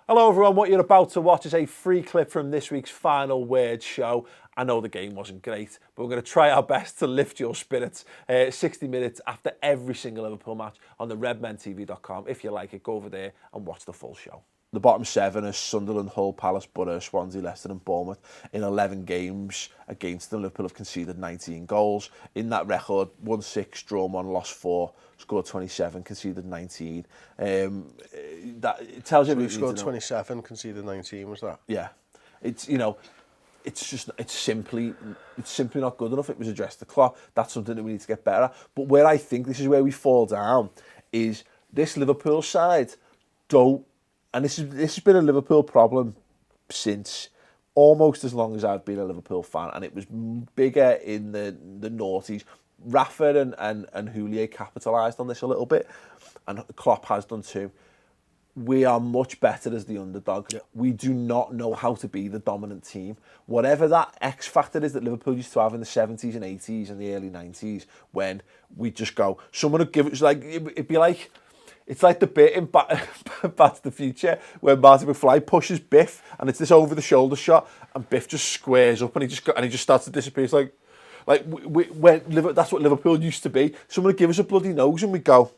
Hello everyone, what you're about to watch is a free clip from this week's Final Word show. I know the game wasn't great, but we're going to try our best to lift your spirits. 60 minutes after every single Liverpool match on the RedmenTV.com. If you like it, go over there and watch the full show. The bottom seven are Sunderland, Hull, Palace, Borough, Swansea, Leicester and Bournemouth. In 11 games against them, Liverpool have conceded 19 goals. In that record, won 6, drawn 1, lost 4, scored 27, conceded 19. That it tells you. So we scored 27, conceded 19. Was that? Yeah, it's it's simply not good enough. It was addressed to Klopp. That's something that we need to get better at. But where I think this is where we fall down is this Liverpool side don't. And this has been a Liverpool problem since almost as long as I've been a Liverpool fan, and it was bigger in the noughties. Rafa and Houllier capitalised on this a little bit, and Klopp has done too. We are much better as the underdog. Yeah. We do not know how to be the dominant team. Whatever that X factor is that Liverpool used to have in the 70s and 80s and the early 90s, when we just go, someone would give it, it'd be like. It's like the bit in Back to the Future where Marty McFly pushes Biff and it's this over-the-shoulder shot and Biff just squares up and he just starts to disappear. It's like that's what Liverpool used to be. Someone would give us a bloody nose and we go,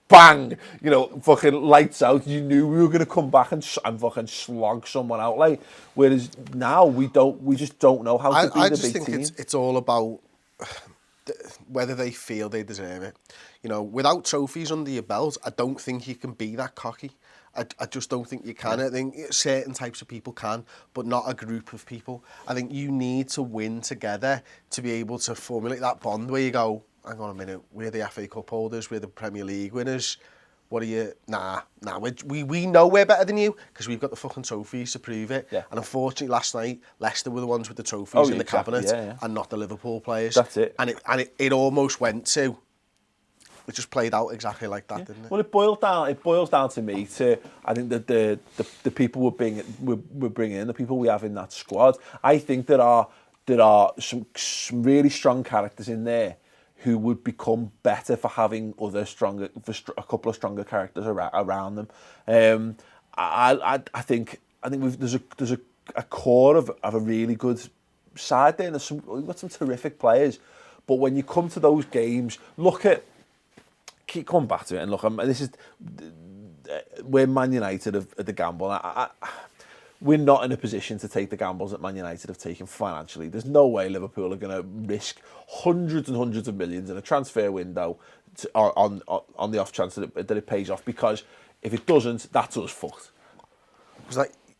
bang, fucking lights out. You knew we were going to come back and fucking slog someone out. Like, whereas now we just don't know how to be the big team. I just think it's all about whether they feel they deserve it. Without trophies under your belt, I don't think you can be that cocky. I just don't think you can. I think certain types of people can, but not a group of people. I think you need to win together to be able to formulate that bond where you go, hang on a minute, we're the FA Cup holders, we're the Premier League winners. What are you? Nah. We know we're better than you because we've got the fucking trophies to prove it. Yeah. And unfortunately, last night, Leicester were the ones with the trophies in the cabinet and not the Liverpool players. That's it. And it almost went to. It just played out exactly like that, didn't it? Well, it boils down to me to. I think that the people we're bringing in, the people we have in that squad. I think there are some really strong characters in there who would become better for having a couple of stronger characters around them. I think there's a core of a really good side there. And we've got some terrific players, but when you come to those games, keep coming back to it and look. This is where Man United of the gamble. We're not in a position to take the gambles that Man United have taken financially. There's no way Liverpool are going to risk hundreds and hundreds of millions in a transfer window on the off chance that it pays off, because if it doesn't, that's us fucked.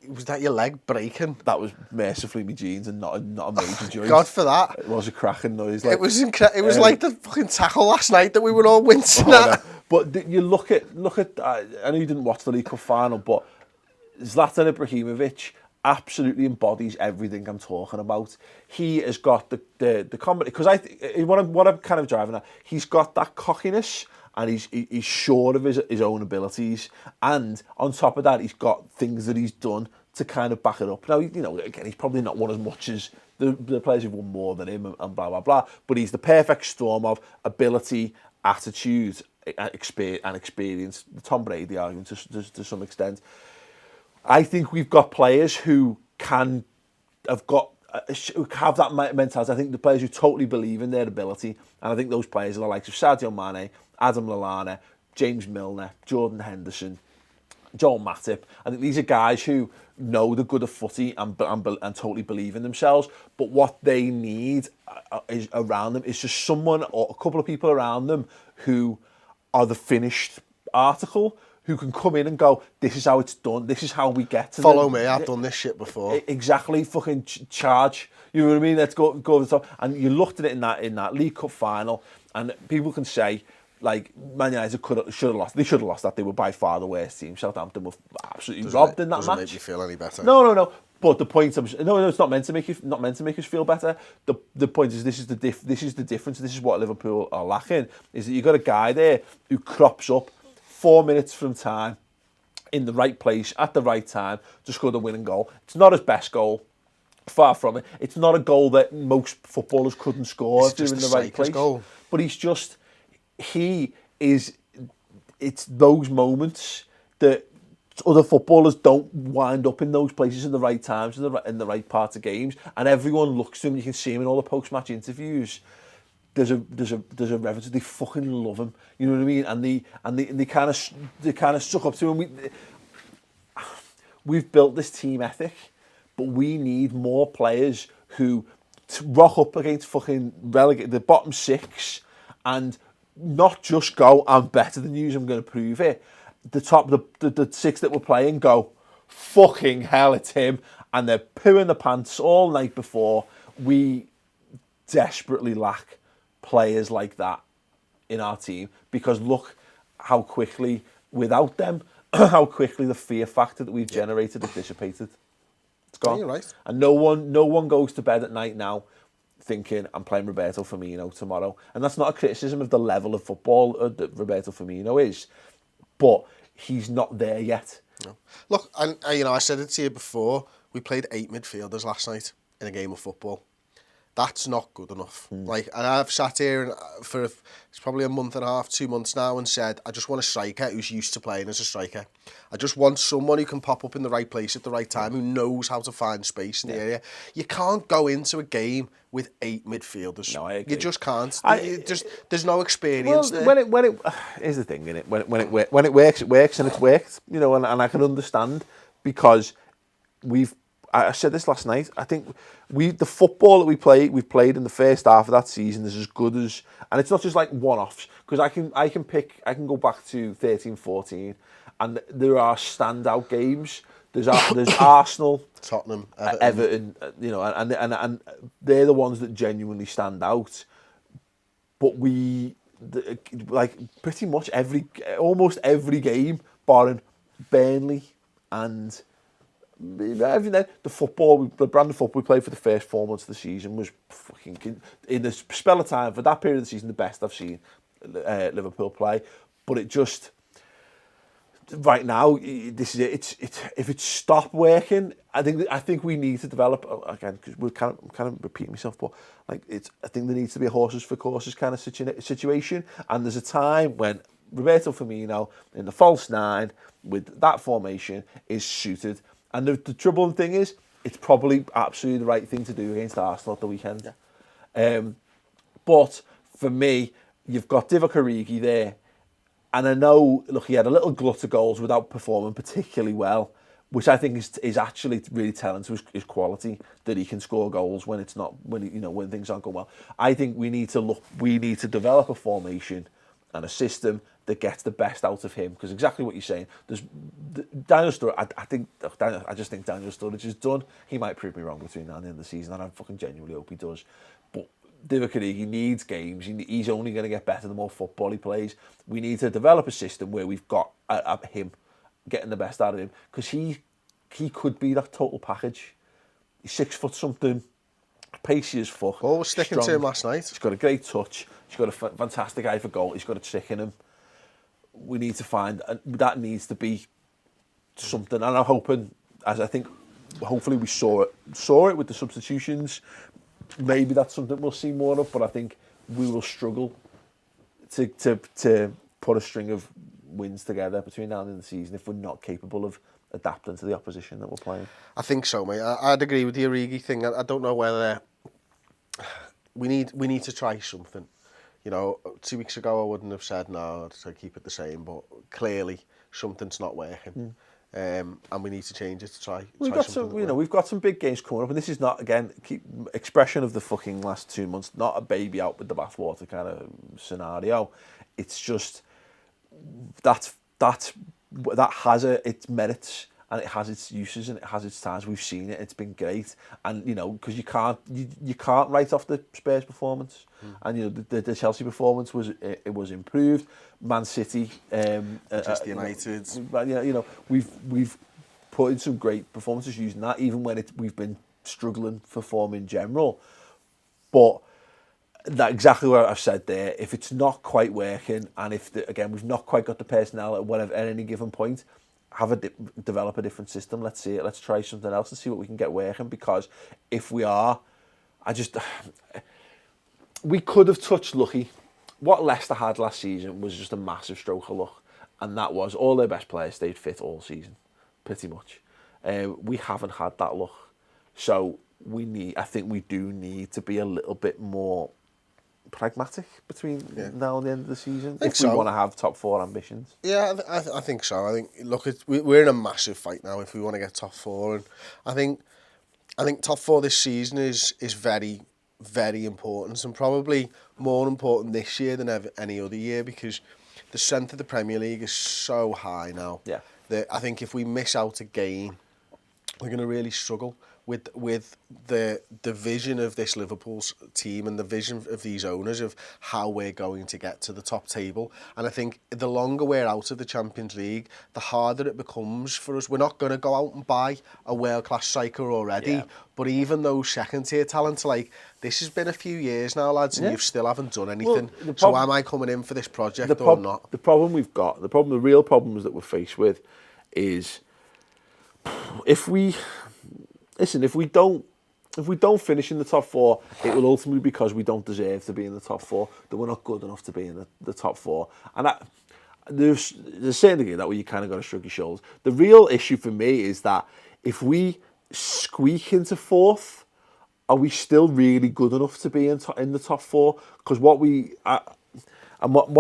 Was that your leg breaking? That was mercifully my jeans and not a major joint. God for that. It was a cracking noise. It was incredible. It was like the fucking tackle last night that we were all wincing at. But you look at. I know you didn't watch the League Cup final, but Zlatan Ibrahimovic absolutely embodies everything I'm talking about. He has got the comedy, because what I'm kind of driving at, he's got that cockiness and he's sure of his own abilities, and on top of that he's got things that he's done to kind of back it up. Now, again, he's probably not won as much as the players who've won more than him and blah blah blah, but he's the perfect storm of ability, attitude and experience. The Tom Brady argument to some extent. I think we've got players who have that mentality. I think the players who totally believe in their ability, and I think those players are the likes of Sadio Mane, Adam Lallana, James Milner, Jordan Henderson, Joel Matip. I think these are guys who know the good of footy and totally believe in themselves. But what they need is around them is just someone or a couple of people around them who are the finished article, who can come in and go, this is how it's done, this is how we get to follow me, I've done this shit before. Exactly, fucking charge. You know what I mean? Let's go over the top. And you looked at it in that League Cup final, and people can say, like, Man United should have lost. They should have lost that. They were by far the worst team. Southampton were absolutely robbed in that match. Doesn't make you feel any better. No. But the point, it's not meant to make us feel better. The point is, this is the difference. This is what Liverpool are lacking. Is that you've got a guy there who crops up 4 minutes from time, in the right place, at the right time, to score the winning goal. It's not his best goal, far from it. It's not a goal that most footballers couldn't score if they're in the right place. Goal. But it's those moments that other footballers don't wind up in those places in the right times, in the right parts of games, and everyone looks to him. You can see him in all the post-match interviews. There's a reverence. They fucking love him. You know what I mean? And they kind of suck up to him. We've built this team ethic, but we need more players who rock up against fucking relegate the bottom six and not just go, I'm better than you, I'm going to prove it. The six that we're playing go, fucking hell, it's him, and they're pooing the pants all night before. We desperately lack players like that in our team, because look how quickly, without them, how quickly the fear factor that we've generated is dissipated. It's gone. Yeah, you're right. And no one goes to bed at night now thinking, I'm playing Roberto Firmino tomorrow. And that's not a criticism of the level of football that Roberto Firmino is, but he's not there yet. No. Look, I said it to you before, we played 8 midfielders last night in a game of football. That's not good enough. Like, and I've sat here for it's probably a month and a half, 2 months now, and said, I just want a striker who's used to playing as a striker. I just want someone who can pop up in the right place at the right time, who knows how to find space in the area. You can't go into a game with 8 midfielders. No, I agree. You just can't. There's no experience there. Here's the thing, innit? When it works, it works, and it's worked. You know, and I can understand, because I said this last night. I think the football that we've played in the first half of that season is as good as, and it's not just like one-offs, because I can go back to 13-14, and there are standout games. There's Arsenal, Tottenham, Everton, you know, and they're the ones that genuinely stand out. But like pretty much almost every game, barring Burnley and the brand of football we played for the first 4 months of the season was fucking, in the spell of time, for that period of the season, the best I've seen Liverpool play. But it just, right now, this is it. If it stopped working, I think we need to develop, again, because I'm kind of repeating myself, but like I think there needs to be a horses for courses kind of situation. And there's a time when Roberto Firmino in the false 9 with that formation is suited. And the troubling thing is, it's probably absolutely the right thing to do against Arsenal at the weekend. Yeah. But for me, you've got Divock Origi there. And I know, look, he had a little glut of goals without performing particularly well, which I think is actually really telling to his quality, that he can score goals when things aren't going well. I think we need to develop a formation and a system that gets the best out of him, because exactly what you're saying. There's Daniel Sturridge. I just think Daniel Sturridge is done. He might prove me wrong between now and the end of the season, and I fucking genuinely hope he does. But Divock Origi needs games. He's only going to get better the more football he plays. We need to develop a system where we've got him getting the best out of him, because he could be that total package. He's 6 foot something, pacey as fuck. Oh, sticking to him last night. He's got a great touch. He's got a fantastic eye for goal. He's got a trick in him. We need to find, that needs to be something. And I'm hoping, as I think, hopefully we saw it with the substitutions. Maybe that's something we'll see more of, but I think we will struggle to put a string of wins together between now and the end of the season if we're not capable of adapting to the opposition that we're playing. I think so, mate. I'd agree with the Origi thing. I don't know whether we need to try something. You know, 2 weeks ago I wouldn't have said no, I'd keep it the same, but clearly something's not working. And we need to change it to try. We've got some big games coming up, and this is not, again, expression of the fucking last 2 months, not a baby out with the bathwater kind of scenario. It's just that has its merits, and it has its uses, and it has its times. We've seen it; it's been great, and because you can't write off the Spurs performance, and the Chelsea performance was improved. Man City, Manchester United. We've put in some great performances using that, even when we've been struggling for form in general. But that exactly what I've said there. If it's not quite working, and if we've not quite got the personnel at any given point, develop a different system. Let's see it. Let's try something else and see what we can get working. Because if we are, we could have touched lucky. What Leicester had last season was just a massive stroke of luck, and that was all their best players stayed fit all season, pretty much. We haven't had that luck, so I think we do need to be a little bit more pragmatic between now and the end of the season if we want to have top 4 ambitions. Yeah, I think so. I think look, we're in a massive fight now if we want to get top 4, and I think top 4 this season is very, very important, and probably more important this year than any other year, because the strength of the Premier League is so high now. Yeah. That I think if we miss out a game, we're going to really struggle with the vision of this Liverpool's team and the vision of these owners of how we're going to get to the top table. And I think the longer we're out of the Champions League, the harder it becomes for us. We're not going to go out and buy a world-class striker already, but even those second-tier talents, like, this has been a few years now, lads, and you still haven't done anything. Well, so am I coming in for this project or not? The problem we've got, the real problems that we're faced with is if we don't finish in the top 4, it will ultimately be because we don't deserve to be in the top 4, that we're not good enough to be in the top 4. And there's a certain degree that way you kind of got to shrug your shoulders. The real issue for me is that if we squeak into 4th, are we still really good enough to be in the top 4? Because what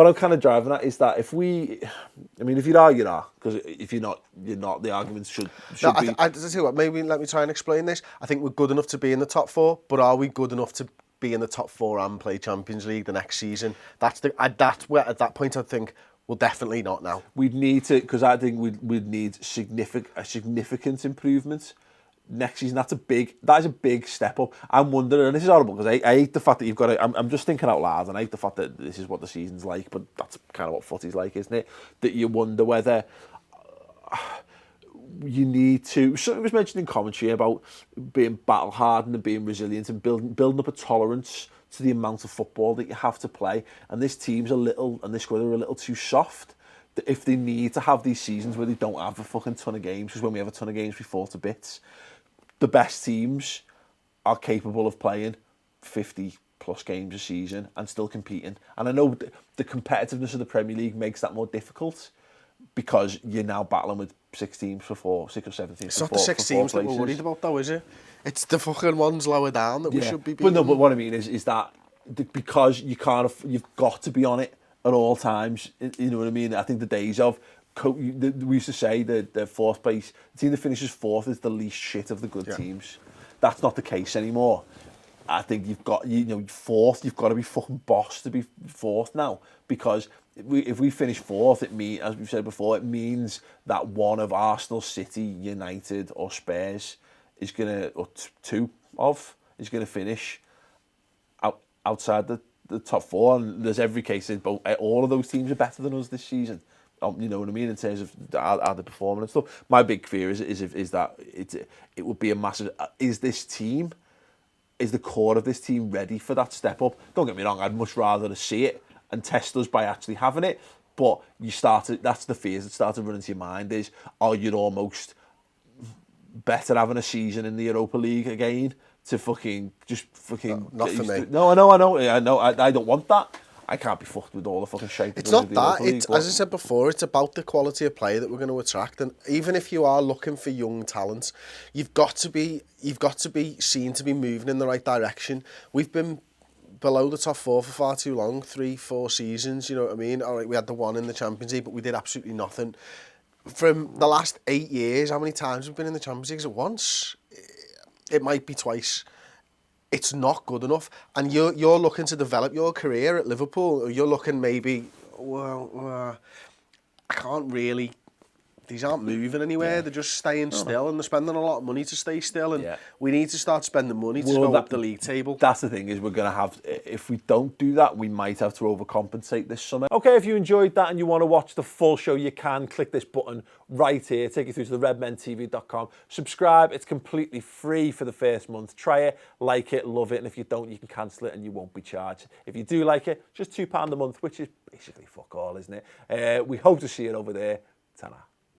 I'm kind of driving at is that if you'd argue that, because if you're not, the arguments should be... I tell you what, maybe let me try and explain this. I think we're good enough to be in the top 4, but are we good enough to be in the top 4 and play Champions League the next season? That's where at that point I think, well, definitely not now. We'd need to, because I think we'd need a significant improvement next season. That is a big step up. I'm wondering, and this is horrible because I hate the fact that you've got to, I'm just thinking out loud, and I hate the fact that this is what the season's like, but that's kind of what footy's like, isn't it? That you wonder whether you need to, so it was mentioned in commentary about being battle hardened and being resilient and building up a tolerance to the amount of football that you have to play. And this team's and this squad are a little too soft. If they need to have these seasons where they don't have a fucking ton of games, because when we have a ton of games we fall to bits. The best teams are capable of playing 50 plus games a season and still competing. And I know the competitiveness of the Premier League makes that more difficult because you're now battling with 6 teams for 6 or 7 teams. It's not the 6 teams that we're worried about though, is it? It's the fucking ones lower down that we should be beating. But what I mean is that because you've got to be on it at all times. You know what I mean? I think the days of we used to say that the 4th place, the team that finishes 4th is the least shit of the good teams. That's not the case anymore. I think you've got, 4th, you've got to be fucking boss to be 4th now, because if we finish 4th, as we've said before, it means that one of Arsenal, City, United or Spurs is going to finish outside the top 4, and there's every case that all of those teams are better than us this season. You know what I mean, in terms of how they're performing and stuff. My big fear is that it would be a massive... Is the core of this team ready for that step up? Don't get me wrong, I'd much rather see it and test us by actually having it. But that's the fears that start to run into your mind is, are you almost better having a season in the Europa League again to not for me. No, I know. I don't want that. I can't be fucked with all the fucking shit. It's not that. It's, as I said before, it's about the quality of play that we're going to attract. And even if you are looking for young talent, you've got to be seen to be moving in the right direction. We've been below the top 4 for far too long, 3-4 seasons. You know what I mean? All right, we had the 1 in the Champions League, but we did absolutely nothing. From the last 8 years, how many times we've been in the Champions League? Is it once? It might be twice. It's not good enough, and you're looking to develop your career at Liverpool, or you're looking maybe, I can't really, these aren't moving anywhere, they're just staying still, and they're spending a lot of money to stay still, and we need to start spending money to go up the league table. That's the thing, is we're going to have, if we don't do that, we might have to overcompensate this summer. Okay, if you enjoyed that and you want to watch the full show, you can click this button right here, take you through to the redmentv.com. Subscribe, it's completely free for the first month. Try it, like it, love it, and if you don't, you can cancel it and you won't be charged. If you do like it, just £2 a month, which is basically fuck all, isn't it? We hope to see you over there. Ta-ra.